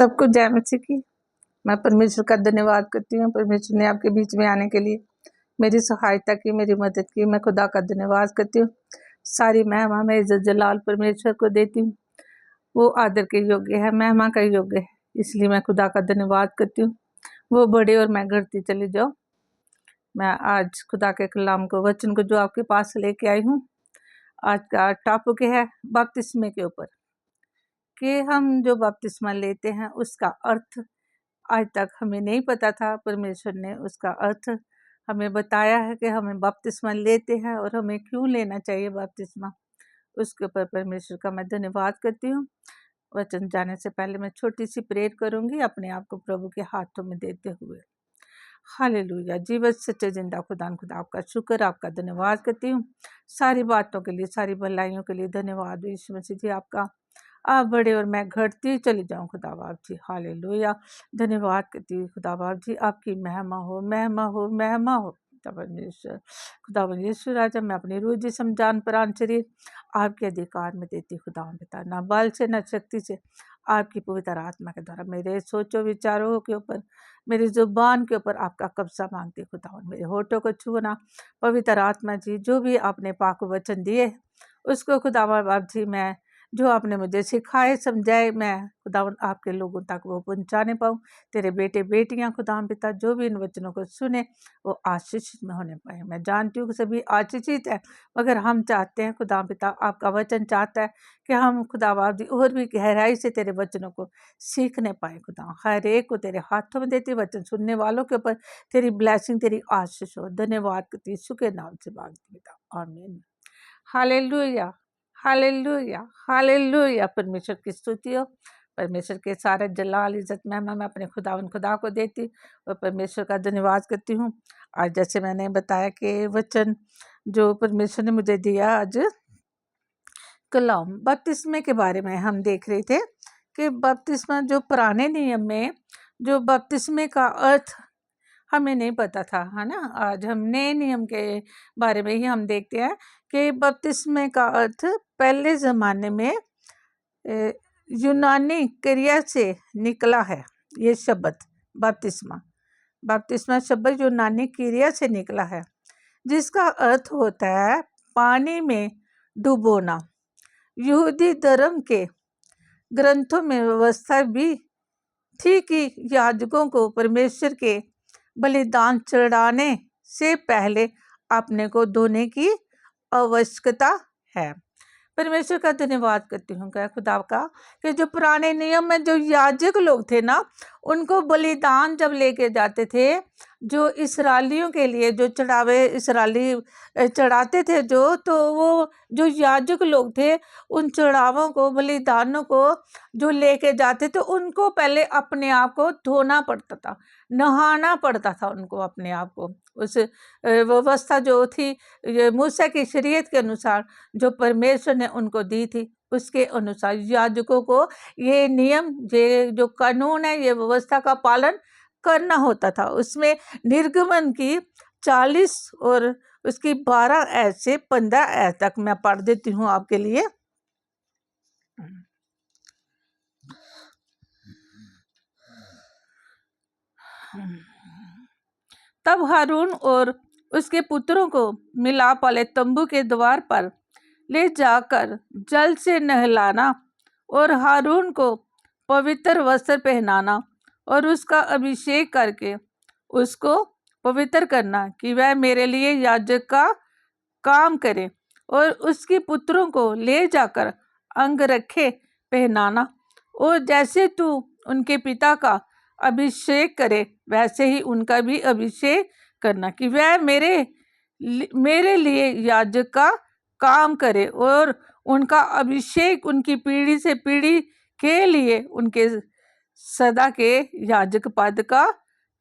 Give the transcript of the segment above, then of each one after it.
सबको जय मसीह की। मैं परमेश्वर का धन्यवाद करती हूँ। परमेश्वर ने आपके बीच में आने के लिए मेरी सहायता की, मेरी मदद की। मैं खुदा का धन्यवाद करती हूँ। सारी महिमा मैं इज्जत जलाल परमेश्वर को देती हूँ। वो आदर के योग्य है, महिमा का योग्य है, इसलिए मैं खुदा का धन्यवाद करती हूँ। वो बड़े और मैं घटती चली जाऊँ। मैं आज खुदा के कलाम को, वचन को जो आपके पास लेके आई हूँ, आज का टॉपिक है बपतिस्मे के ऊपर, कि हम जो बपतिस्मा लेते हैं उसका अर्थ आज तक हमें नहीं पता था। परमेश्वर ने उसका अर्थ हमें बताया है कि हमें बपतिस्मा लेते हैं और हमें क्यों लेना चाहिए बपतिस्मा। उसके ऊपर परमेश्वर का मैं धन्यवाद करती हूँ। वचन जाने से पहले मैं छोटी सी प्रेयर करूँगी, अपने आप को प्रभु के हाथों में देते हुए। हालेलुया। जीवत सच्चे जिंदा खुदा आपका शुक्र, आपका धन्यवाद करती हूँ सारी बातों के लिए, सारी भलाइयों के लिए। धन्यवाद यीशु मसीह जी आपका। आप बड़े और मैं घटती चली जाऊँ खुदा बाप जी। हालेलुया। धन्यवाद करती हूँ खुदा बाप जी, आपकी महिमा हो, महिमा हो, महिमा हो। खुदा परमेश्वर राजा, मैं अपनी रूह जिस्म जान प्राण शरीर आपके अधिकार में देती खुदा पिता। ना बल से ना शक्ति से, आपकी पवित्र आत्मा के द्वारा मेरे सोचो विचारों के ऊपर, मेरी जुबान के ऊपर आपका कब्जा मांगती खुदा। मेरे होठों को छूना पवित्र आत्मा जी, जो भी आपने पाक वचन दिए उसको खुदा बाप जी, मैं जो आपने मुझे सिखाए समझाए, मैं खुदावन आपके लोगों तक वो पहुंचाने पाऊँ। तेरे बेटे बेटियां खुदावन पिता जो भी इन वचनों को सुने वो आशीषित में होने पाए। मैं जानती हूँ कि सभी आशीषित है, मगर हम चाहते हैं खुदावन पिता, आपका वचन चाहता है कि हम खुदा बाप जी और भी गहराई से तेरे वचनों को सीखने पाए। खुदा हर एक को तेरे हाथों में देती, वचन सुनने वालों के ऊपर तेरी ब्लैसिंग, तेरी आशीष हो। धन्यवाद करती यीशु के नाम से मांगती पिता, आमीन। Hallelujah, hallelujah, hallelujah. परमेश्वर की स्तुति हो। परमेश्वर के सारे जलाल इज्जत महिमा मैं अपने खुदा को देती और परमेश्वर का धन्यवाद करती हूँ। आज जैसे मैंने बताया कि वचन जो परमेश्वर ने मुझे दिया, आज कलाम बपतिस्मे के बारे में हम देख रहे थे कि बपतिस्मा जो पुराने नियम में जो बपतिस्मे का अर्थ हमें नहीं पता था, है ना। आज हम नए नियम के बारे में ही हम देखते हैं कि बपतिस्मे का अर्थ पहले ज़माने में यूनानी क्रिया से निकला है। ये शब्द बपतिस्मा शब्द यूनानी क्रिया से निकला है, जिसका अर्थ होता है पानी में डुबोना। यहूदी धर्म के ग्रंथों में व्यवस्था भी थी कि याजकों को परमेश्वर के बलिदान चढ़ाने से पहले अपने को धोने की आवश्यकता है। परमेश्वर का धन्यवाद करती हूँ क्या खुदा का, कि जो पुराने नियम में जो याजक लोग थे ना, उनको बलिदान जब लेके जाते थे, जो इसराइलियों के लिए जो चढ़ावे इसराइली चढ़ाते थे तो वो जो याजक लोग थे, उन चढ़ावों को, बलिदानों को जो लेके जाते थे, उनको पहले अपने आप को धोना पड़ता था, नहाना पड़ता था उनको अपने आप को। उस व्यवस्था जो थी, ये मूसा की शरीयत के अनुसार जो परमेश्वर ने उनको दी थी, उसके अनुसार याजकों को ये नियम, ये जो कानून है, ये व्यवस्था का पालन करना होता था। उसमें निर्गमन की 40 और उसकी 12 ऐत से 15 ऐत तक मैं पढ़ देती हूँ आपके लिए। तब हारून और उसके पुत्रों को मिलाप वाले तंबू के द्वार पर ले जाकर जल से नहलाना और हारून को पवित्र वस्त्र पहनाना और उसका अभिषेक करके उसको पवित्र करना कि वह मेरे लिए याजक का काम करे, और उसके पुत्रों को ले जाकर अंगरखे पहनाना, और जैसे तू उनके पिता का अभिषेक करे वैसे ही उनका भी अभिषेक करना कि वह मेरे लिए याजक का काम करे, और उनका अभिषेक उनकी पीढ़ी से पीढ़ी के लिए उनके सदा के याजक पद का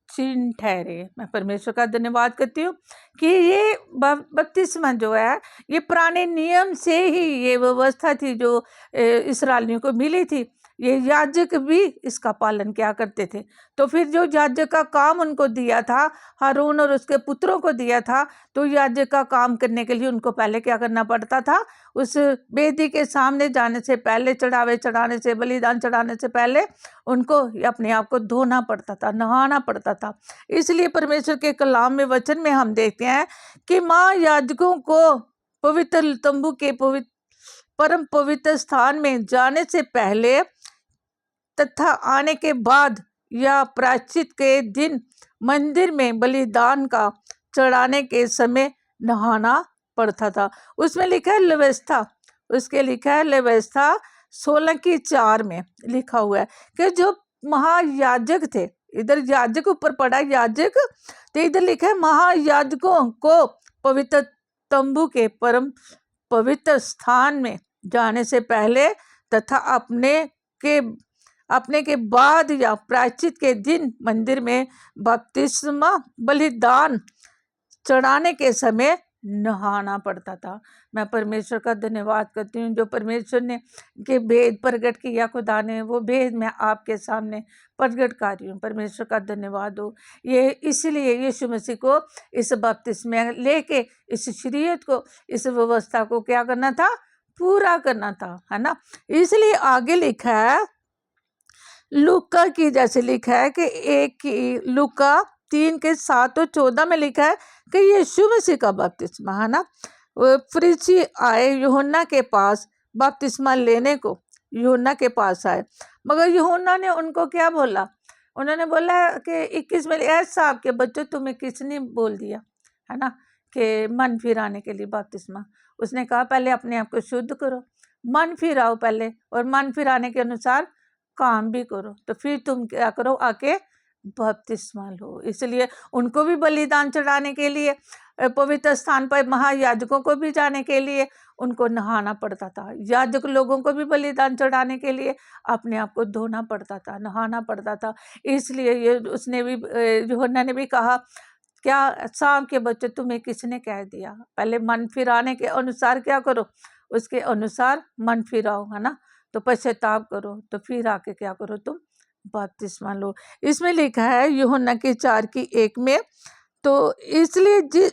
चिन्ह ठहरे। मैं परमेश्वर का धन्यवाद करती हूँ कि ये बपतिस्मा जो है, ये पुराने नियम से ही ये व्यवस्था थी जो इस्राएलियों को मिली थी। ये याजक भी इसका पालन किया करते थे। तो फिर जो याजक का काम उनको दिया था, हारून और उसके पुत्रों को दिया था, तो याजक का काम करने के लिए उनको पहले क्या करना पड़ता था, उस वेदी के सामने जाने से पहले, चढ़ावे चढ़ाने से, बलिदान चढ़ाने से पहले उनको अपने आप को धोना पड़ता था, नहाना पड़ता था। इसलिए परमेश्वर के कलाम में, वचन में हम देखते हैं कि महायाजकों को पवित्र तंबू के परम पवित्र स्थान में जाने से पहले तथा आने के बाद या प्रायश्चित के दिन मंदिर में बलिदान का चढ़ाने के समय नहाना पड़ता था। उसमें लिखा है व्यवस्था, उसके लिखा है व्यवस्था 16:4 में लिखा हुआ है कि जो महायाजक थे, इधर याजक ऊपर पड़ा याजक, तो इधर लिखा है महायाजकों को पवित्र तंबू के परम पवित्र स्थान में जाने से पहले तथा अपने के बाद या प्रायश्चित के दिन मंदिर में बपतिस्मा बलिदान चढ़ाने के समय नहाना पड़ता था। मैं परमेश्वर का धन्यवाद करती हूँ, जो परमेश्वर ने के भेद प्रकट किया खुदा ने, वो भेद मैं आपके सामने प्रकट कर रही हूँ। परमेश्वर का धन्यवाद हो। ये इसलिए यीशु मसीह को इस बपतिस्मा लेके इस शरीयत को, इस व्यवस्था को क्या करना था, पूरा करना था, है ना। इसलिए आगे लिखा है लूका की, जैसे लिखा है कि लूका 3:7 और 14 में लिखा है कि यीशु मसीह का बपतिस्मा, है ना। फरीसी आए यूहन्ना के पास बपतिस्मा लेने को, यूहन्ना के पास आए, मगर यूहन्ना ने उनको क्या बोला, उन्होंने बोला कि 21 में, ऐसा आपके बच्चों तुम्हें किसने बोल दिया, है ना, कि मन फिराने के लिए बपतिस्मा। उसने कहा पहले अपने आप को शुद्ध करो, मन फिराओ पहले, और मन फिराने के अनुसार काम भी करो, तो फिर तुम क्या करो, आके बपतिस्मा लो। इसलिए उनको भी बलिदान चढ़ाने के लिए, पवित्र स्थान पर महायाजकों को भी जाने के लिए उनको नहाना पड़ता था। याजक लोगों को भी बलिदान चढ़ाने के लिए अपने आप को धोना पड़ता था, नहाना पड़ता था। इसलिए ये उसने भी, यूहन्ना ने भी कहा, क्या सांप के बच्चे तुम्हें किसने कह दिया, पहले मन फिराने के अनुसार क्या करो, उसके अनुसार मन फिराओ, है ना, तो पश्चाताप करो, तो फिर आके क्या करो, तुम बपतिस्मा लो। इसमें लिखा है यूहन्ना की 4:1 में, तो इसलिए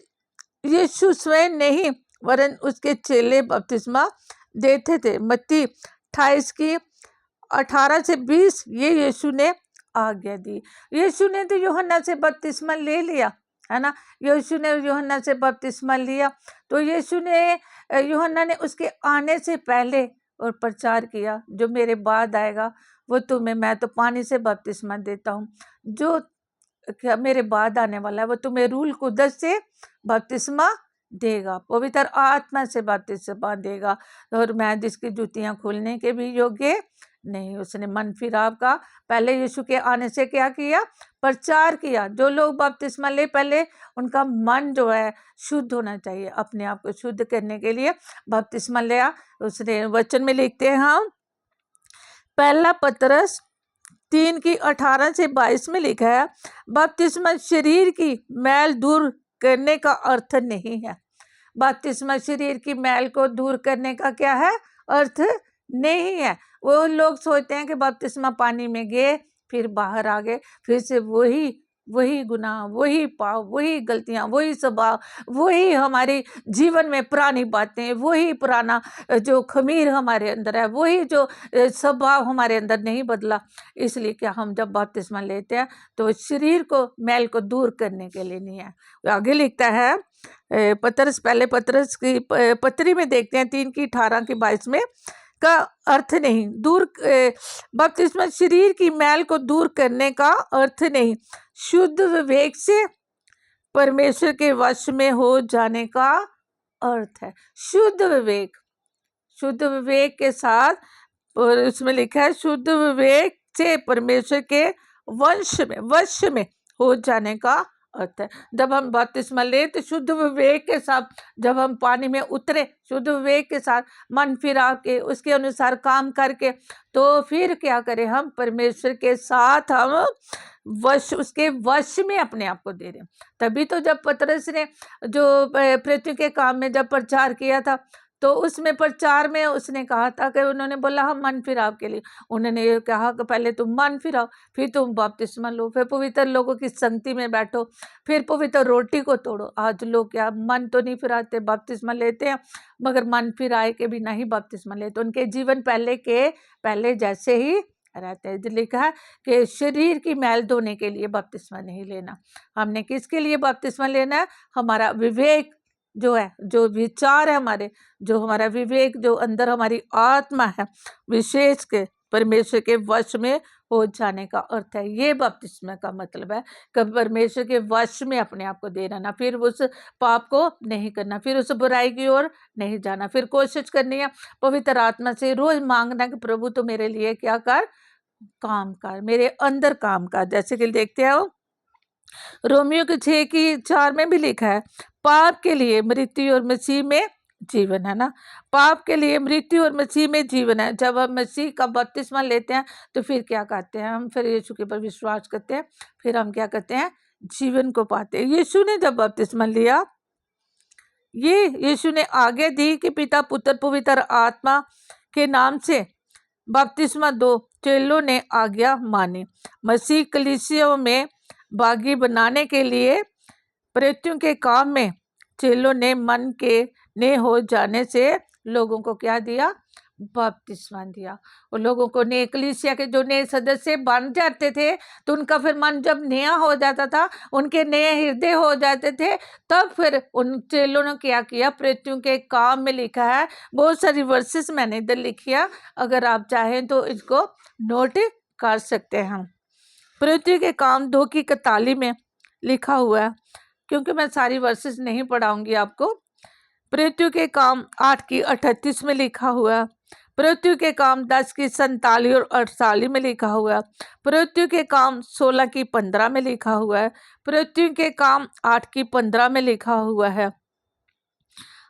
यीशु स्वयं नहीं वरन उसके चेले बपतिस्मा देते थे। मत्ती 28:18-20 ये यीशु ने आज्ञा दी। यीशु ने तो यूहन्ना से बपतिस्मा ले लिया, है ना, यीशु ने यूहन्ना से बपतिस्मा लिया, तो यूहन्ना ने उसके आने से पहले और प्रचार किया, जो मेरे बाद आएगा वो तुम्हें, मैं तो पानी से बपतिस्मा देता हूँ, जो मेरे बाद आने वाला है वो तुम्हें रूह कुदस से बपतिस्मा देगा, पवित्र आत्मा से बपतिस्मा देगा, और मैं जिसकी जूतियां खोलने के भी योग्य नहीं। उसने मन फिराव का पहले यीशु के आने से क्या किया, प्रचार किया। जो लोग बपतिस्मा ले, पहले उनका मन जो है शुद्ध होना चाहिए, अपने आप को शुद्ध करने के लिए बपतिस्मा लिया। उसने वचन में लिखते हैं हम, पहला पतरस 3:18-22 में लिखा है, बपतिस्मा शरीर की मैल दूर करने का अर्थ नहीं है। बपतिस्मा शरीर की मैल को दूर करने का क्या है, अर्थ नहीं है। वो लोग सोचते हैं कि बपतिस्मा पानी में गए, फिर बाहर आ गए, फिर से वही गुनाह, वही पाप, वही गलतियां, वही स्वभाव, वही हमारे जीवन में पुरानी बातें, वही पुराना जो खमीर हमारे अंदर है, वही जो स्वभाव हमारे अंदर नहीं बदला। इसलिए क्या हम जब बपतिस्मा लेते हैं तो शरीर को, मैल को दूर करने के लिए नहीं है। आगे लिखता है पहले पतरस की पत्री में देखते हैं 3:18-22 में, का अर्थ नहीं, बपतिस्मा शरीर की मैल को दूर करने का अर्थ नहीं, शुद्ध विवेक से परमेश्वर के वश में हो जाने का अर्थ है। शुद्ध विवेक के साथ, और उसमें लिखा है शुद्ध विवेक से परमेश्वर के वश में हो जाने का अर्थ है। जब हम बपतिस्मा ले तो शुद्ध विवेक के साथ, जब हम पानी में उतरे शुद्ध विवेक के साथ, मन फिरा के उसके अनुसार काम करके, तो फिर क्या करें, हम परमेश्वर के साथ हम उसके वश में अपने आप को दे रहे हैं। तभी तो जब पतरस ने जो पृथ्वी के काम में जब प्रचार किया था, तो उसमें प्रचार में उसने कहा था कि उन्होंने बोला हम मन फिराव के लिए, उन्होंने ये कहा कि पहले तुम मन फिराओ, फिर तुम बपतिस्मा लो, फिर पवित्र लोगों की संगति में बैठो, फिर पवित्र रोटी को तोड़ो। आज लोग क्या मन तो नहीं फिराते, बपतिस्मा लेते हैं मगर मन फिराए के भी नहीं बपतिस्मा लेते, उनके जीवन पहले के पहले जैसे ही रहते हैं। लिखा है कि शरीर की मैल धोने के लिए बपतिस्मा नहीं लेना। हमने किसके लिए बपतिस्मा लेना है? हमारा विवेक जो है, जो विचार है हमारे, जो हमारा विवेक, जो अंदर हमारी आत्मा है, विशेष के परमेश्वर के वश में हो जाने का अर्थ है। ये बपतिस्मा का मतलब है कि परमेश्वर के वश में अपने आप को दे रहना, फिर उस पाप को नहीं करना, फिर उस बुराई की ओर नहीं जाना, फिर कोशिश करनी है पवित्र आत्मा से रोज मांगना कि प्रभु तो मेरे लिए क्या कर, काम कर, मेरे अंदर काम कर। जैसे कि देखते हो रोमियो के 6:4 में भी लिखा है, पाप के लिए मृत्यु और मसीह में जीवन है ना। पाप के लिए मृत्यु और मसीह में जीवन है। जब हम मसीह का बपतिस्मा लेते हैं तो फिर क्या करते हैं हम? फिर यीशु के ऊपर विश्वास करते हैं, फिर हम क्या करते हैं? जीवन को पाते हैं। यीशु ने जब बपतिस्मा लिया, ये यीशु ने आगे दी कि पिता पुत्र पवित्र आत्मा के नाम से बपतिस्मा दो। चेलों ने आज्ञा मानी। मसीह कलीसियों में बागी बनाने के लिए प्रेरितों के काम में चेलों ने मन के ने हो जाने से लोगों को क्या दिया? बपतिस्मा दिया। और लोगों को नए कलीसिया के जो नए सदस्य बन जाते थे तो उनका फिर मन जब नया हो जाता था, उनके नए हृदय हो जाते थे, तब फिर उन चेलों ने क्या किया? प्रेरितों के काम में लिखा है, बहुत सारी वर्सेस मैंने इधर लिखी है, अगर आप चाहें तो इसको नोट कर सकते हैं। प्रेरितों के काम 2:41 में लिखा हुआ है, क्योंकि मैं सारी वर्सेस नहीं पढ़ाऊंगी आपको। प्रेरितों के काम 8:38 में लिखा हुआ है। प्रेरितों के काम 10:47 और 48 में लिखा हुआ है। प्रेरितों के काम 16:15 में लिखा हुआ है। प्रेरितों के काम 8:15 में लिखा हुआ है।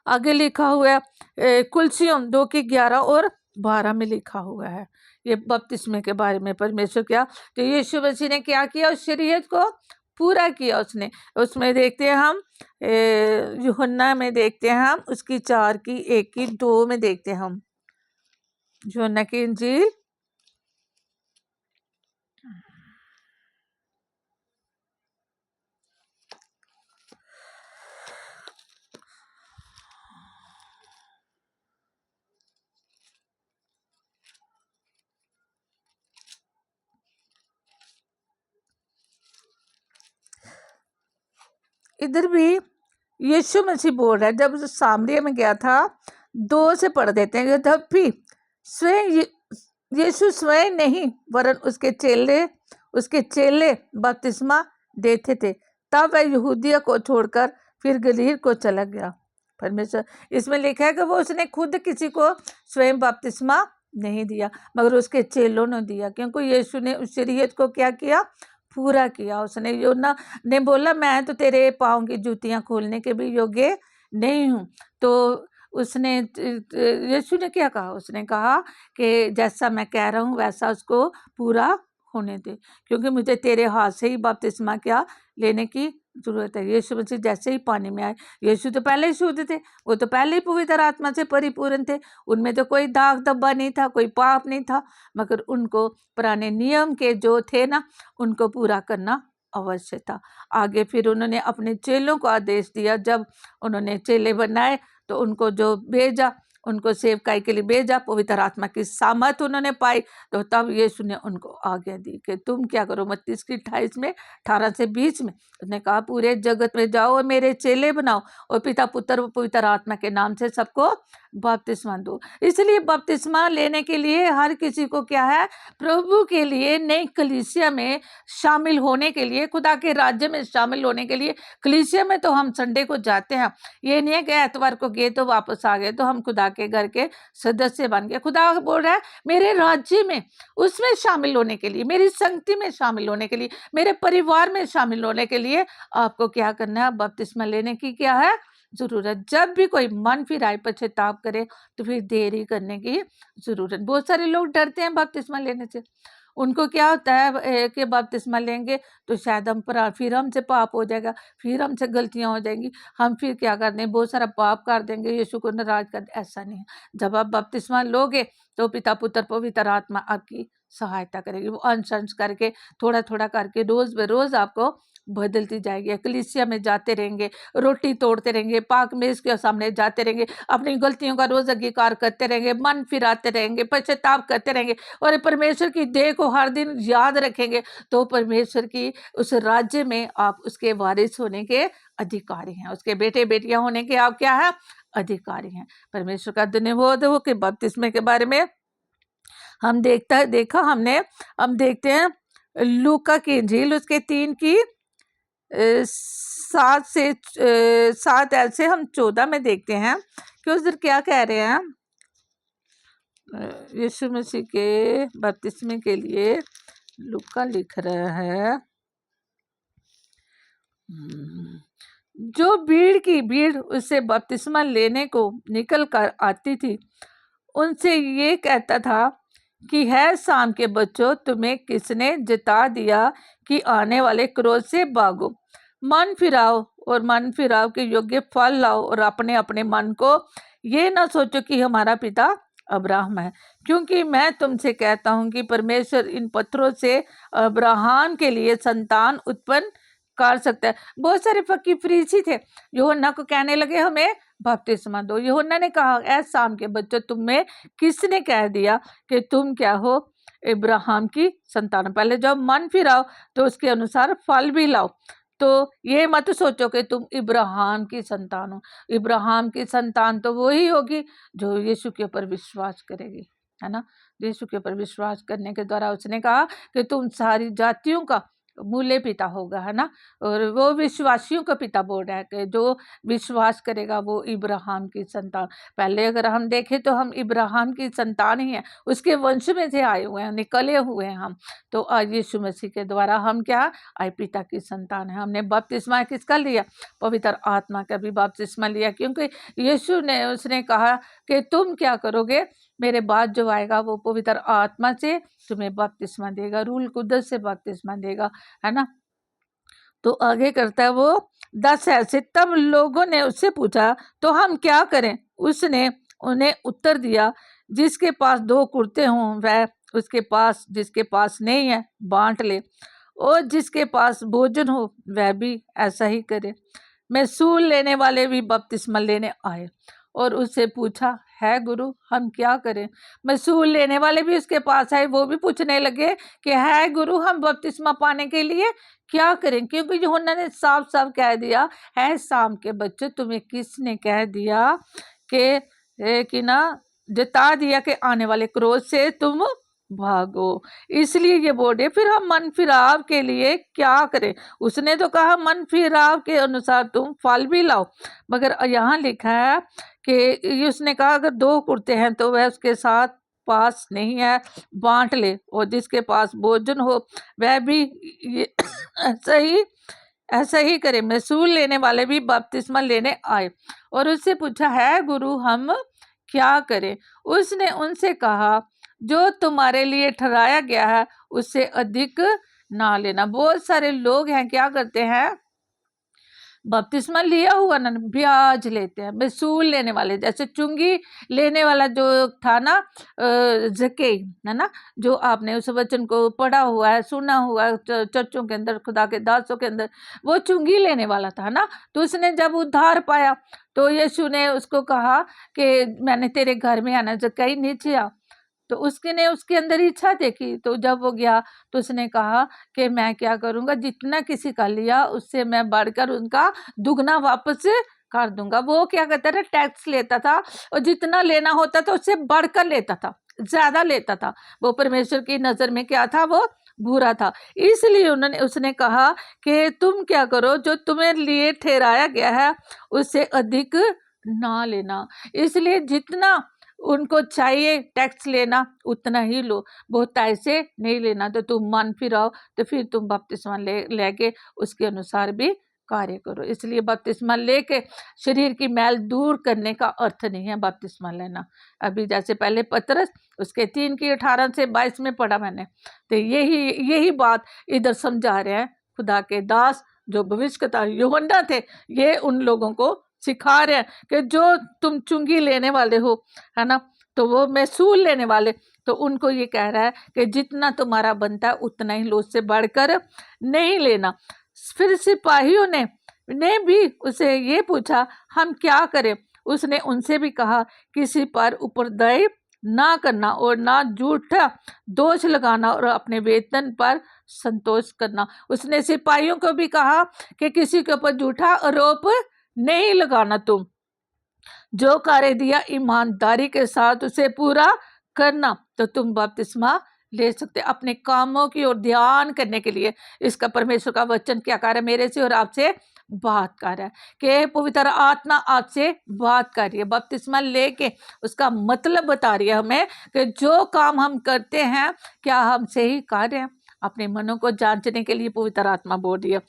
आगे लिखा हुआ है कुलसियों 2:11 और 12 में लिखा हुआ है। ये बपतिस्मे के बारे में परमेश्वर क्या, तो यीशु मसीह ने क्या किया? उस शरीयत को पूरा किया उसने। उसमें देखते हैं हम यूहन्ना में देखते हैं हम उसकी 4:1-2 में देखते हैं हम यूहन्ना की इंजील इधर भी यीशु मसीह बोल रहा है, जब सामरिया में गया था, 2 से पढ़ देते हैं। तब भी स्वयं यीशु स्वयं नहीं वरन उसके चेले बपतिस्मा देते थे। तब वह यहूदिया को छोड़कर फिर गलील को चला गया। परमेश्वर इसमें लिखा है कि वो उसने खुद किसी को स्वयं बपतिस्मा नहीं दिया, मगर उसके चेलों ने दिया, क्योंकि यीशु ने उस शरीयत को क्या किया? पूरा किया। उसने यूहन्ना ने बोला, मैं तो तेरे पाँव की जूतियां खोलने के भी योग्य नहीं हूँ। तो उसने यीशु ने क्या कहा? उसने कहा कि जैसा मैं कह रहा हूँ वैसा उसको पूरा होने दे, क्योंकि मुझे तेरे हाथ से ही बपतिस्मा क्या लेने की जरूरत है। यीशु मसीह जैसे ही पानी में आए, यीशु तो पहले ही शुद्ध थे, वो तो पहले ही पवित्र आत्मा से परिपूर्ण थे, उनमें तो कोई दाग धब्बा नहीं था, कोई पाप नहीं था, मगर उनको पुराने नियम के जो थे ना, उनको पूरा करना अवश्य था। आगे फिर उन्होंने अपने चेलों को आदेश दिया, जब उन्होंने चेले बनाए तो उनको जो भेजा, उनको सेवकाई के लिए भेजा, पवित्र आत्मा की सामर्थ उन्होंने पाई, तो तब यीशु ने उनको आज्ञा दी कि तुम क्या करो। मत्ती 28 में 18 से 20 में उसने कहा, पूरे जगत में जाओ और मेरे चेले बनाओ और पिता पुत्र व पवित्र आत्मा के नाम से सबको बपतिस्मा दो। इसलिए बपतिस्मा लेने के लिए हर किसी को क्या है? प्रभु के लिए नई कलीसिया में शामिल होने के लिए, खुदा के राज्य में शामिल होने के लिए। कलीसिया में तो हम संडे को जाते हैं, ये नहीं है कि एतवार को गए तो वापस आ गए तो हम खुदा के घर के सदस्य बन गए। खुदा बोल रहा है मेरे राज्य में, उसमें शामिल होने के लिए, मेरी संगति में शामिल होने के लिए, मेरे परिवार में शामिल होने के लिए आपको क्या करना है? बपतिस्मा लेने की क्या है? जरूरत। जब भी कोई मन फिराए, पश्चाताप करे, तो फिर देरी करने की जरूरत। बहुत सारे लोग डरते हैं बपतिस्मा लेने से, उनको क्या होता है कि बपतिस्मा लेंगे तो शायद फिर हमसे पाप हो जाएगा, फिर हमसे गलतियां हो जाएंगी, हम फिर क्या कर दें, बहुत सारा पाप कर देंगे, यीशु को नाराज कर दे। ऐसा नहीं है। जब आप बपतिस्मा लोगे तो पिता पुत्र पवित्र आत्मा आपकी सहायता करेगी। वो अंश अंश करके, थोड़ा थोड़ा करके, रोज बेरोज आपको बदलती जाएगी। कलीसिया में जाते रहेंगे, रोटी तोड़ते रहेंगे, पाक मेज के सामने जाते रहेंगे, अपनी गलतियों का रोज अंगीकार करते रहेंगे, मन फिराते रहेंगे, पश्चाताप करते रहेंगे और परमेश्वर की देह को हर दिन याद रखेंगे, तो परमेश्वर की उस राज्य में आप उसके वारिस होने के अधिकारी हैं, उसके बेटे बेटियां होने के आप क्या है, अधिकारी हैं। परमेश्वर का धन्यवाद हो कि बपतिस्मे के बारे में हम हम देखते हैं लूका की इंजील उसके 3 की 7 ऐसे हम 14 में देखते हैं कि उस दिन क्या कह रहे हैं। यीशु मसीह के बपतिस्मे के लिए लूका लिख रहा है, जो भीड़ उससे बपतिस्मा लेने को निकल कर आती थी, उनसे ये कहता था कि है शाम के बच्चों, तुम्हें किसने जिता दिया कि आने वाले क्रोध से भागो, मन फिराओ और मन फिराओ के योग्य फल लाओ, और अपने अपने मन को ये ना सोचो कि हमारा पिता अब्राहम है, क्योंकि मैं तुमसे कहता हूँ कि परमेश्वर इन पत्थरों से अब्राहम के लिए संतान उत्पन्न कर सकता है। बहुत सारे फरीसी थे, यूहन्ना को कहने लगे हमें बपतिस्मा दो। यूहन्ना ने कहा, ऐ शाम के बच्चों, तुम्हें किसने कह दिया कि तुम क्या हो, इब्राहिम की संतान। पहले जब मन फिराओ तो उसके अनुसार फल भी लाओ। तो ये मत सोचो कि तुम इब्राहिम की संतान हो। इब्राहिम की संतान तो वही होगी जो यीशु के ऊपर विश्वास करेगी, है ना। यीशु के ऊपर विश्वास करने के द्वारा उसने कहा कि तुम सारी जातियों का मूल्य पिता होगा, है ना। और वो विश्वासियों का पिता बोल रहा है कि जो विश्वास करेगा वो इब्राहिम की संतान। पहले अगर हम देखें तो हम इब्राहिम की संतान ही हैं, उसके वंश में से आए हुए हैं, निकले हुए हैं हम। तो आज यीशु मसीह के द्वारा हम क्या आए, पिता की संतान है। हमने बपतिस्मा किसका लिया, पवित्र आत्मा का भी बपतिस्मा लिया, क्योंकि यीशु ने उसने कहा कि तुम क्या करोगे, मेरे बाद जो आएगा वो पवित्र आत्मा से तुम्हें बपतिस्मा देगा, रूल कुदस से बपतिस्मा देगा, है ना। तो आगे करता है वो 10 ऐसे। तब लोगों ने उससे पूछा, तो हम क्या करें। उसने उन्हें उत्तर दिया, जिसके पास 2 कुर्ते हों वह उसके पास, जिसके पास नहीं है बांट ले, और जिसके पास भोजन हो वह भी ऐसा ही करे। मैसूल लेने वाले भी बपतिस्मा लेने आए और उससे पूछा, है गुरु हम क्या करें। मैसूल लेने वाले भी उसके पास आए, वो भी पूछने लगे कि है गुरु हम बपतिस्मा पाने के लिए क्या करें, क्योंकि यूहन्ना ने साफ साफ कह दिया, है शाम के बच्चे, तुम्हें किसने कह दिया कि ना जता दिया कि आने वाले क्रोध से तुम भागो। इसलिए ये बोले, फिर हम मन फिराव के लिए क्या करें। उसने तो कहा मन फिराव के अनुसार तुम फल भी लाओ, मगर यहाँ लिखा है कि उसने कहा अगर 2 कुर्ते हैं तो वह उसके साथ पास नहीं है बांट ले, और जिसके पास भोजन हो वह भी ये ऐसा ही करे। मैसूल लेने वाले भी बपतिस्मा लेने आए और उससे पूछा, है गुरु हम क्या करें। उसने उनसे कहा, जो तुम्हारे लिए ठहराया गया है उससे अधिक ना लेना। बहुत सारे लोग हैं क्या करते हैं, बपतिस्मा लिया हुआ ना ब्याज लेते हैं। मैसूल लेने वाले, जैसे चुंगी लेने वाला जो था ना जके, है ना, जो आपने उस वचन को पढ़ा हुआ है, सुना हुआ है चर्चों के अंदर, खुदा के दासों के अंदर, वो चुंगी लेने वाला था ना। तो उसने जब उद्धार पाया तो यीशु ने उसको कहा कि मैंने तेरे घर में आना, जक्कई नीचे आ। तो उसके ने उसके अंदर इच्छा देखी, तो जब वो गया तो उसने कहा कि मैं क्या करूंगा, जितना किसी का लिया उससे मैं बढ़कर उनका दुगना वापस कर दूंगा। वो क्या कहता था, टैक्स लेता था और जितना लेना होता था उससे बढ़कर लेता था, ज्यादा लेता था। वो परमेश्वर की नजर में क्या था, वो बुरा था। इसलिए उसने कहा कि तुम क्या करो, जो तुम्हें लिए ठहराया गया है उससे अधिक ना लेना। इसलिए जितना उनको चाहिए टैक्स लेना उतना ही लो, बहुत ऐसे नहीं लेना। तो तुम मन फिराओ तो फिर तुम बपतिस्मा लेके उसके अनुसार भी कार्य करो। इसलिए बपतिस्मा लेके शरीर की मैल दूर करने का अर्थ नहीं है बपतिस्मा लेना। अभी जैसे पहले पतरस उसके 3 की 18 से 22 में पढ़ा मैंने, तो यही बात इधर समझा रहे हैं खुदा के दास जो भविष्यवक्ता यूहन्ना थे। ये उन लोगों को सिखा रहे हैं कि जो तुम चुंगी लेने वाले हो, है ना, तो वो महसूल लेने वाले, तो उनको ये कह रहा है कि जितना तुम्हारा बनता है उतना ही लो, उससे बढ़कर नहीं लेना। फिर सिपाहियों ने भी उसे ये पूछा हम क्या करें। उसने उनसे भी कहा किसी पर उपद्रव ना करना और ना झूठा दोष लगाना और अपने वेतन पर संतोष करना। उसने सिपाहियों को भी कहा कि किसी के ऊपर झूठा आरोप नहीं लगाना, तुम जो कार्य दिया ईमानदारी के साथ उसे पूरा करना, तो तुम बपतिस्मा ले सकते। अपने कामों की ओर ध्यान करने के लिए इसका परमेश्वर का वचन क्या कर रहा है, मेरे से और आपसे बात कर रहा है कि पवित्र आत्मा आपसे बात कर रही है। बपतिस्मा लेके उसका मतलब बता रही है हमें कि जो काम हम करते हैं क्या हम सही कर रहे हैं। अपने मनों को जांचने के लिए पवित्र आत्मा बोल रही है।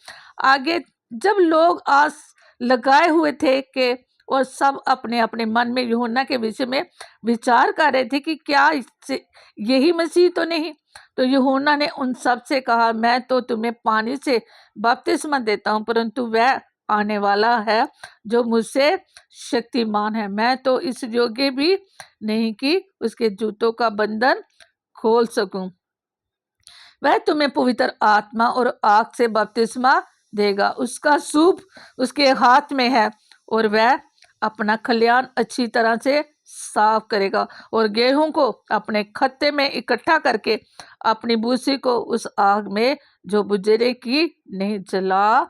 आगे जब लोग आस लगाए हुए थे कि और सब अपने अपने मन में यूहन्ना के विषय में विचार कर रहे थे कि क्या इससे यही मसीह तो नहीं, तो यूहन्ना ने उन सब से कहा मैं तो तुम्हें पानी से बपतिस्मा देता हूँ, परंतु वह आने वाला है जो मुझसे शक्तिमान है, मैं तो इस योग्य भी नहीं कि उसके जूतों का बंधन खोल सकूं। वह तुम्हें पवित्र आत्मा और आग से बपतिस्मा देगा, उसका सूप उसके हाथ में है और वह अपना खलियान अच्छी तरह से साफ करेगा और गेहूं को अपने खत्ते में इकट्ठा करके अपनी भूसी को उस आग में जो बुझेरे की नहीं जला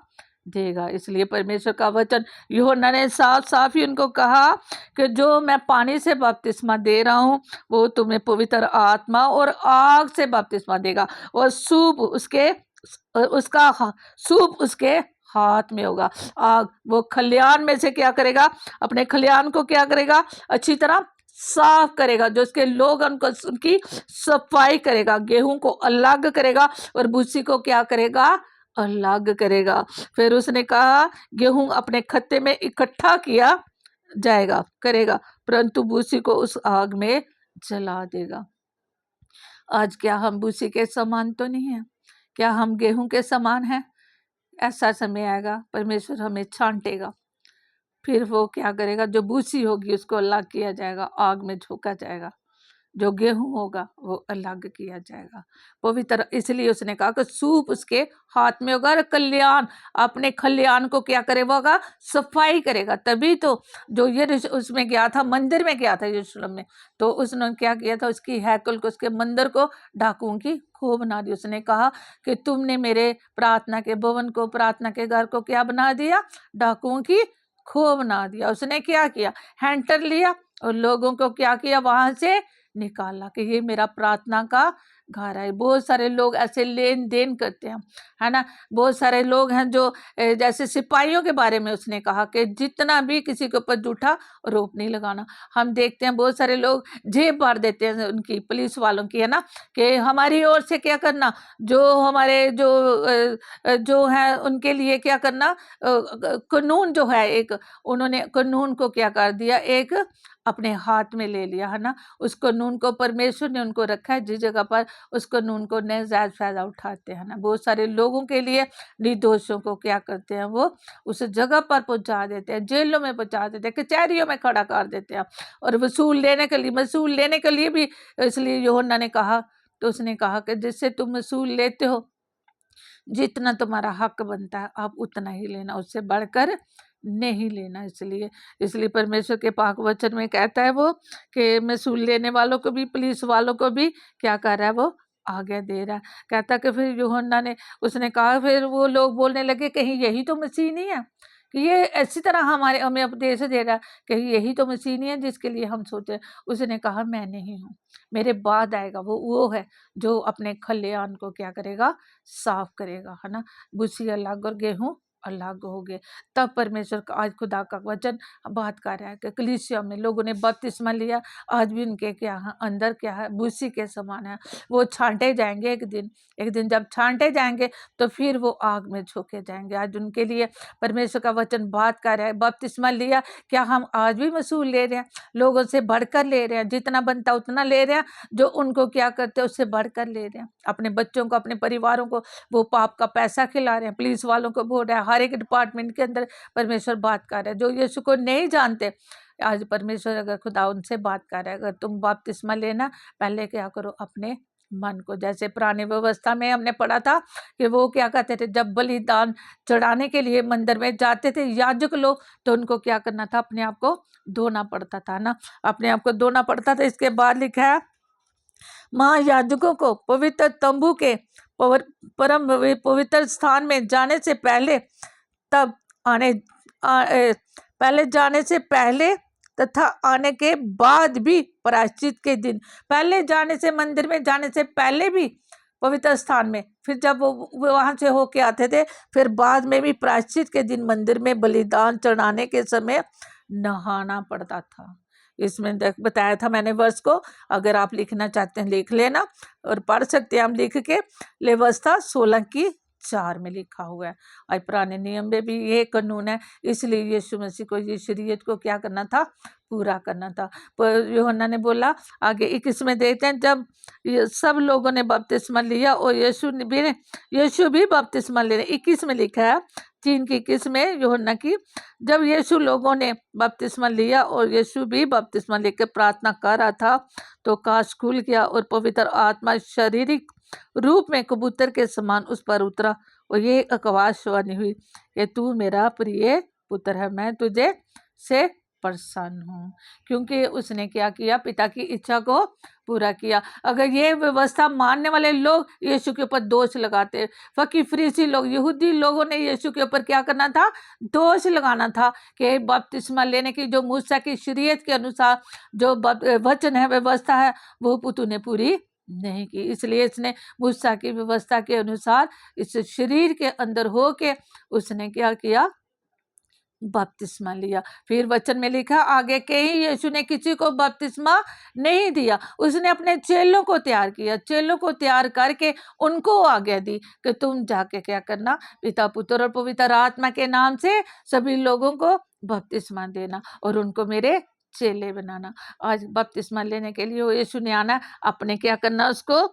देगा। इसलिए परमेश्वर का वचन यूहन्ना ने साफ साफ ही उनको कहा कि जो मैं पानी से बपतिस्मा दे रहा हूँ वो तुम्हें पवित्र आत्मा और आग से बपतिस्मा देगा और सूप उसका सूप उसके हाथ में होगा। आग वो खलियान में से क्या करेगा, अपने खलियान को क्या करेगा, अच्छी तरह साफ करेगा, जो उसके लोग उनकी सफाई करेगा, गेहूं को अलग करेगा और भूसी को क्या करेगा, अलग करेगा। फिर उसने कहा गेहूं अपने खत्ते में इकट्ठा किया जाएगा करेगा, परंतु भूसी को उस आग में जला देगा। आज क्या हम भूसी के समान तो नहीं है, क्या हम गेहूं के समान हैं? ऐसा समय आएगा परमेश्वर हमें छांटेगा, फिर वो क्या करेगा, जो भूसी होगी उसको अलग किया जाएगा, आग में झोंका जाएगा, जो गेहूं होगा वो अलग किया जाएगा पवित्र। इसलिए उसने कहा कि सूप उसके हाथ में होगा और कल्याण अपने खलियान को क्या करेगा, सफाई करेगा। तभी तो जो ये उसमें गया था, मंदिर में गया था यरूशलेम में, तो उसने क्या किया था, उसकी हैकल को, उसके मंदिर को डाकुओं की खो बना दी। उसने कहा कि तुमने मेरे प्रार्थना के भवन को, प्रार्थना के घर को क्या बना दिया, डाकुओं की खो बना दिया। उसने क्या किया, हैंटर लिया और लोगों को क्या किया, वहां से निकाला कि ये मेरा प्रार्थना का घर है। बहुत सारे लोग ऐसे लेन देन करते हैं, है ना। बहुत सारे लोग हैं जो जैसे सिपाहियों के बारे में उसने कहा कि जितना भी किसी के ऊपर झूठा आरोप नहीं लगाना। हम देखते हैं बहुत सारे लोग जेब भर देते हैं उनकी, पुलिस वालों की, है ना, कि हमारी ओर से क्या करना, जो हमारे जो है उनके लिए क्या करना, कानून जो है एक, उन्होंने कानून को क्या कर दिया, एक अपने हाथ में ले लिया, है ना। उस कानून को परमेश्वर ने उनको रखा है जिस जगह पर, उस कानून को नाजायज फायदा उठाते हैं ना। बहुत सारे लोगों के लिए निर्दोषों को क्या करते हैं, वो उस जगह पर पहुंचा देते हैं, जेलों में पहुंचा देते हैं, कचहरियों में खड़ा कर देते हैं, और वसूल लेने के लिए भी। इसलिए यूहन्ना ने कहा, तो उसने कहा कि जिससे तुम वसूल लेते हो, जितना तुम्हारा हक बनता है आप उतना ही लेना, उससे बढ़कर नहीं लेना। इसलिए परमेश्वर के पाक वचन में कहता है वो कि वसूल लेने वालों को भी, पुलिस वालों को भी क्या कर रहा है, वो आज्ञा दे रहा है। कहता कि फिर यूहन्ना ने, उसने कहा, फिर वो लोग बोलने लगे कहीं यही तो मसीह नहीं है, कि ये इसी तरह हमें उपदेश दे रहा है, कहीं यही तो मसीह नहीं है जिसके लिए हम सोचे। उसने कहा मैं नहीं हूँ, मेरे बाद आएगा वो है जो अपने खलियान को क्या करेगा, साफ करेगा, है ना। भूसी अलग और गेहूं अलग हो गए। तब परमेश्वर का आज खुदा का वचन बात कर रहा है कि कलीसिया में लोगों ने बपतिस्मा लिया, आज भी उनके क्या है, अंदर क्या है, भूसी के समान है। वो छांटे जाएंगे एक दिन जब छांटे जाएंगे तो फिर वो आग में झोंके जाएंगे। आज उनके लिए परमेश्वर का वचन बात कर रहा है। बपतिस्मा लिया, क्या हम आज भी वसूल ले रहे हैं? लोगों से बढ़कर ले रहे हैं, जितना बनता उतना ले रहे हैं, जो उनको क्या करते हैं उससे बढ़कर ले रहे हैं। अपने बच्चों को, अपने परिवारों को वो पाप का पैसा खिला रहे हैं, पुलिस वालों को बोल रहे हैं, हर एक डिपार्टमेंट के अंदर परमेश्वर बात कर रहा है। जो यीशु को नहीं जानते, आज परमेश्वर अगर खुदा उनसे बात कर रहा है, अगर तुम बपतिस्मा लेना, पहले क्या करो, अपने मन को, जैसे पुरानी व्यवस्था में हमने पढ़ा था कि वो क्या कहते थे, जब बलिदान चढ़ाने के लिए मंदिर में जाते थे याजक लोग, तो उनको क्या करना था, अपने आप को धोना पड़ता था ना, अपने आप को धोना पड़ता था। इसके बाद लिखा है, महायाजकों को पवित्र तंबू के परम पवित्र स्थान में जाने से पहले, तब पहले जाने से पहले तथा आने के बाद भी प्रायश्चित के दिन, पहले जाने से, मंदिर में जाने से पहले भी पवित्र स्थान में, फिर जब वो वहां से होके आते थे, फिर बाद में भी प्रायश्चित के दिन मंदिर में बलिदान चढ़ाने के समय नहाना पड़ता था। इसमें बताया था मैंने वर्ष को, अगर आप लिखना चाहते हैं लिख लेना और पढ़ सकते हैं हम लिख के। व्यवस्था 16:4 में लिखा हुआ है। और पुराने नियम में भी ये कानून है, इसलिए यीशु मसीह को ये शरीयत को क्या करना था, पूरा करना था। पर यूहन्ना ने बोला आगे 21 में देखते हैं, जब सब लोगों ने बपतिस्मा लिया और यीशु भी बपतिस्मा ले रहे। 21 में लिखा है, 3:21 में यूहन्ना की, जब यीशु लोगों ने बपतिस्मा लिया और यीशु भी बपतिस्मा लेकर प्रार्थना कर रहा था, तो आकाश खुल गया और पवित्र आत्मा शारीरिक रूप में कबूतर के समान उस पर उतरा, और ये आकाशवाणी हुई कि तू मेरा प्रिय पुत्र है, मैं तुझे से प्रसन्न हूँ। क्योंकि उसने क्या किया, पिता की इच्छा को पूरा किया। अगर ये व्यवस्था मानने वाले लोग यीशु के ऊपर दोष लगाते, फकी फरीसी लोग, यहूदी लोगों ने यीशु के ऊपर क्या करना था, दोष लगाना था कि बपतिस्मा लेने की जो मूसा की शरीयत के अनुसार जो वचन है, व्यवस्था है, वो पुतू ने पूरी नहीं की। इसलिए इसने मूसा की व्यवस्था के अनुसार इस शरीर के अंदर होके उसने क्या किया, बपतिस्मा लिया। फिर वचन में लिखा आगे, कहीं यीशु ने किसी को बपतिस्मा नहीं दिया, उसने अपने चेलों को तैयार किया, चेलों को तैयार करके उनको आज्ञा दी कि तुम जाके क्या करना, पिता पुत्र और पवित्र आत्मा के नाम से सभी लोगों को बपतिस्मा देना और उनको मेरे चेले बनाना। आज बपतिस्मा लेने के लिए यीशु ने आना, अपने क्या करना, उसको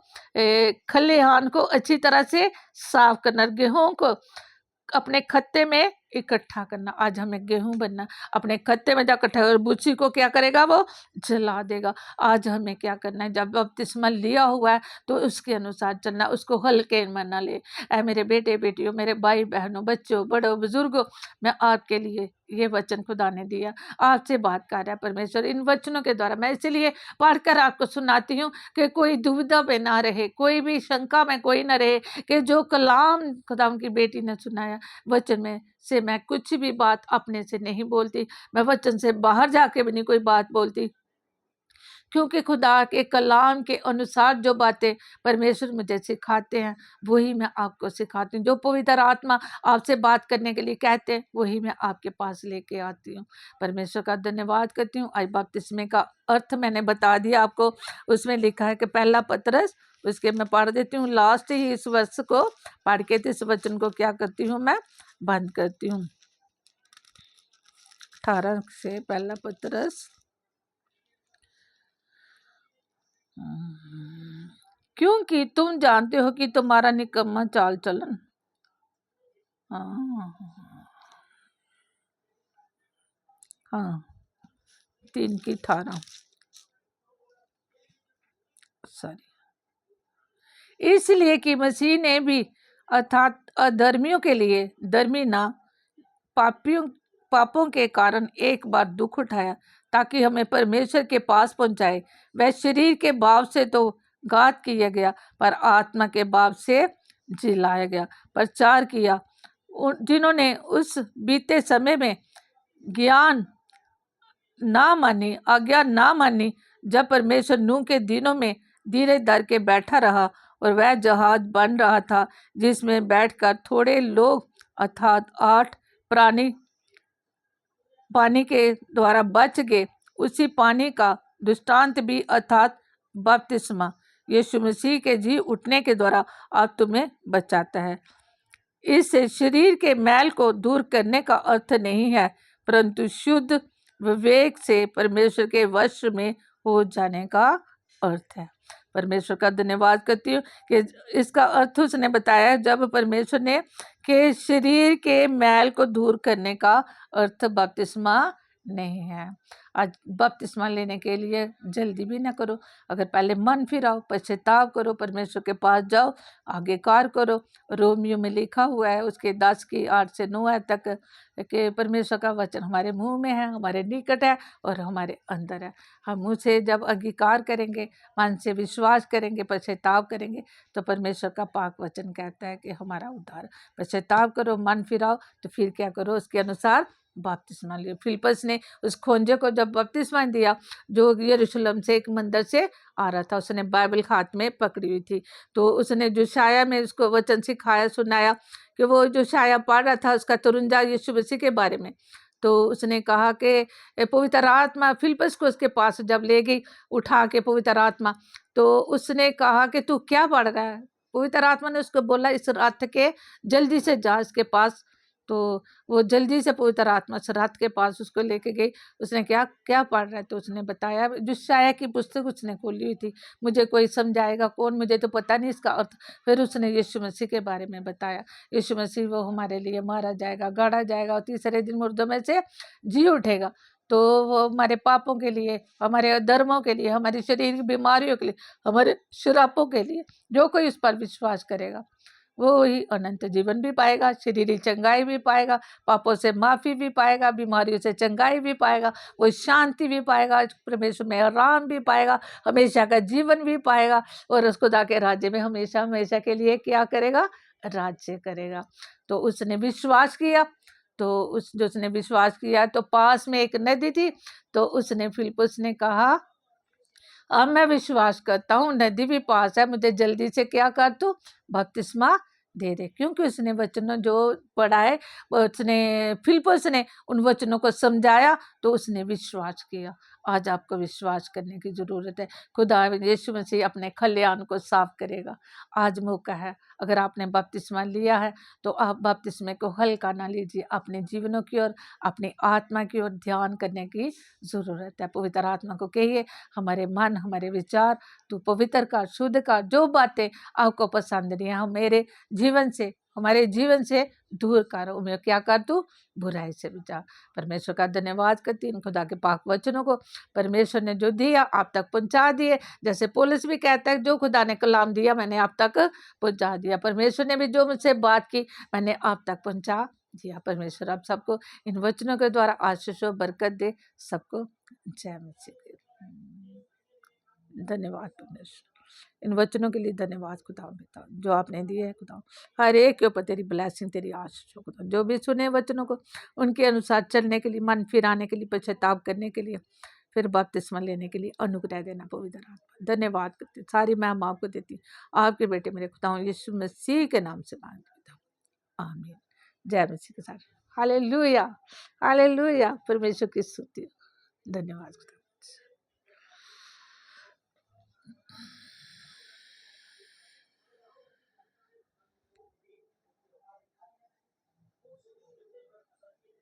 खलिहान को अच्छी तरह से साफ करना, गेहूं को अपने खत्ते में इकट्ठा करना। आज हमें गेहूं बनना, अपने खत्ते में जा इकट्ठा, और भूसी को क्या करेगा, वो जला देगा। आज हमें क्या करना है, जब बपतिस्मा लिया हुआ है तो उसके अनुसार चलना, उसको हल्के में न ले। ऐ मेरे बेटे बेटियों, मेरे भाई बहनों, बच्चों, बड़ों, बुजुर्गों, मैं आपके लिए ये वचन खुदा ने दिया, आपसे बात कर रहा है परमेश्वर इन वचनों के द्वारा। मैं इसलिए पढ़कर आपको सुनाती हूँ कि कोई दुविधा में ना रहे, कोई भी शंका में कोई ना रहे कि जो कलाम खुदा की बेटी ने सुनाया, वचन में से मैं कुछ भी बात अपने से नहीं बोलती, मैं वचन से बाहर जाके भी नहीं कोई बात बोलती, क्योंकि खुदा के कलाम के अनुसार जो बातें परमेश्वर मुझे सिखाते हैं वही मैं आपको सिखाती हूँ। जो पवित्र आत्मा आपसे बात करने के लिए कहते हैं वही मैं आपके पास लेके आती हूँ। परमेश्वर का धन्यवाद करती हूँ। आज बपतिस्मे का अर्थ मैंने बता दिया आपको, उसमें लिखा है कि पहला पतरस, उसके मैं पढ़ देती हूँ लास्ट ही इस वर्ष को पढ़ के, इस वचन को क्या करती हूँ, मैं बंद करती हूँ। 18 से पहला पतरस, क्योंकि तुम जानते हो कि तुम्हारा निकम्मा चाल चलन, हाँ 3:18, सॉरी, इसलिए कि मसीह ने भी अर्थात अधर्मियों के लिए, धर्मी ना पापों के कारण एक बार दुख उठाया ताकि हमें परमेश्वर के पास पहुंचाए। वह शरीर के भाव से तो घात किया गया, पर आत्मा के भाव से जिलाया गया, प्रचार किया। जिन्होंने उस बीते समय में ज्ञान ना मानी, आज्ञा ना मानी, जब परमेश्वर नूह के दिनों में धीरे धर के बैठा रहा और वह जहाज बन रहा था जिसमें बैठकर थोड़े लोग अर्थात 8 प्राणी पानी के द्वारा बच गए, उसी पानी का दृष्टांत भी अर्थात बपतिस्मा यीशु मसीह के जी उठने के द्वारा आप तुम्हें बचाता है। इस शरीर के मैल को दूर करने का अर्थ नहीं है, परंतु शुद्ध विवेक से परमेश्वर के वश में हो जाने का अर्थ है। परमेश्वर का धन्यवाद करती हूँ कि इसका अर्थ उसने बताया, जब परमेश्वर ने के शरीर के मैल को दूर करने का अर्थ बपतिस्मा नहीं है। आज बपतिस्मा लेने के लिए जल्दी भी ना करो, अगर पहले मन फिराओ, पश्चाताप करो, परमेश्वर के पास जाओ, आगे कार करो। रोमियो में लिखा हुआ है उसके 10 की 8 से 9 तक कि परमेश्वर का वचन हमारे मुंह में है, हमारे निकट है और हमारे अंदर है। हम उसे जब अंगीकार करेंगे, मन से विश्वास करेंगे, पश्चाताप करेंगे, तो परमेश्वर का पाक वचन कहता है कि हमारा उद्धार। पश्चाताप करो, मन फिराओ, तो फिर क्या करो, उसके अनुसार बपतिस्मा लियो। फिलिप्पस ने उस खोंजे को जब बपतिस्मा दिया, जो यरूशलेम से एक मंदिर से आ रहा था, उसने बाइबल हाथ में पकड़ी हुई थी, तो उसने जो शाया में उसको वचन सिखाया, सुनाया कि वो जो शाया पढ़ रहा था उसका तुरुंजा यीशु मसीह के बारे में, तो उसने कहा कि पवित्र आत्मा फिलिप्पस को उसके पास जब ले गई उठा के पवित्र आत्मा, तो उसने कहा कि तू क्या पढ़ रहा है। पवित्र आत्मा ने उसको बोला, इस रथ के जल्दी से जा इसके पास। तो वो जल्दी से पवित्र आत्मा उस रथ के पास उसको लेके गई। उसने क्या क्या पढ़ रहा है, तो उसने बताया, जो शाया की पुस्तक उसने खोली हुई थी, मुझे कोई समझाएगा कौन, मुझे तो पता नहीं इसका अर्थ। फिर उसने यीशु मसीह के बारे में बताया, यीशु मसीह वो हमारे लिए मारा जाएगा, गाड़ा जाएगा और तीसरे दिन मुर्दों में से जी उठेगा। तो वो हमारे पापों के लिए, हमारे धर्मों के लिए, हमारी शरीर की बीमारियों के लिए, हमारे शुरापों के लिए, जो कोई उस पर विश्वास करेगा वो ही अनंत जीवन भी पाएगा, शरीरी चंगाई भी पाएगा, पापों से माफ़ी भी पाएगा, बीमारियों से चंगाई भी पाएगा, वो शांति भी पाएगा, परमेश्वर में आराम भी पाएगा, हमेशा का जीवन भी पाएगा और उस खुदा के राज्य में हमेशा हमेशा के लिए क्या करेगा, राज्य करेगा। तो उसने विश्वास किया, तो उसने विश्वास किया, तो पास में एक नदी थी, तो उसने फिलिप्पुस ने कहा, अब मैं विश्वास करता हूँ, नदी भी पास है, मुझे जल्दी से क्या कर तू बपतिस्मा दे दे। क्योंकि उसने वचनों जो पढ़ा है, उसने फिलिप्पुस ने उन वचनों को समझाया, तो उसने विश्वास किया। आज आपको विश्वास करने की ज़रूरत है। खुदा यीशु मसीह अपने खलियान को साफ करेगा। आज मौका है, अगर आपने बपतिस्मा लिया है तो आप बपतिस्मे को हल्का ना लीजिए, अपने जीवनों की ओर, अपनी आत्मा की ओर ध्यान करने की ज़रूरत है। पवित्र आत्मा को कहिए, हमारे मन, हमारे विचार तू पवित्र कर, शुद्ध कर, जो बातें आपको पसंद नहीं है मेरे जीवन से, हमारे जीवन से दूर कर, उन्हें क्या कर तू बुराई से बचा। परमेश्वर का धन्यवाद करती हूँ, खुदा के पाक वचनों को परमेश्वर ने जो दिया आप तक पहुँचा दिए। जैसे पौलुस भी कहता है, जो खुदा ने कलाम दिया मैंने आप तक पहुँचा दिया। परमेश्वर ने भी जो मुझसे बात की मैंने आप तक पहुँचा दिया। परमेश्वर आप सबको इन वचनों के द्वारा आशीष और बरकत दे। सबको जय मसीह। धन्यवाद परमेश्वर, इन वचनों के लिए धन्यवाद खुदा पिता, जो आपने दिए है खुदा। हर एक के ऊपर तेरी ब्लेसिंग, तेरी आशीष हो खुदा। जो भी सुने वचनों को उनके अनुसार चलने के लिए, मन फिराने के लिए, पश्चाताप करने के लिए, फिर बपतिस्मा लेने के लिए अनुग्रह देना पवित्र आत्मा। धन्यवाद करती, सारी मैं आपको देती, आपके बेटे मेरे खुदा हूँ यीशु मसीह के नाम से मांगती हूँ, आमीन। जय मसीह के साथ, हालेलुया हालेलुया। परमेश्वर की स्तुति, धन्यवाद खुदा।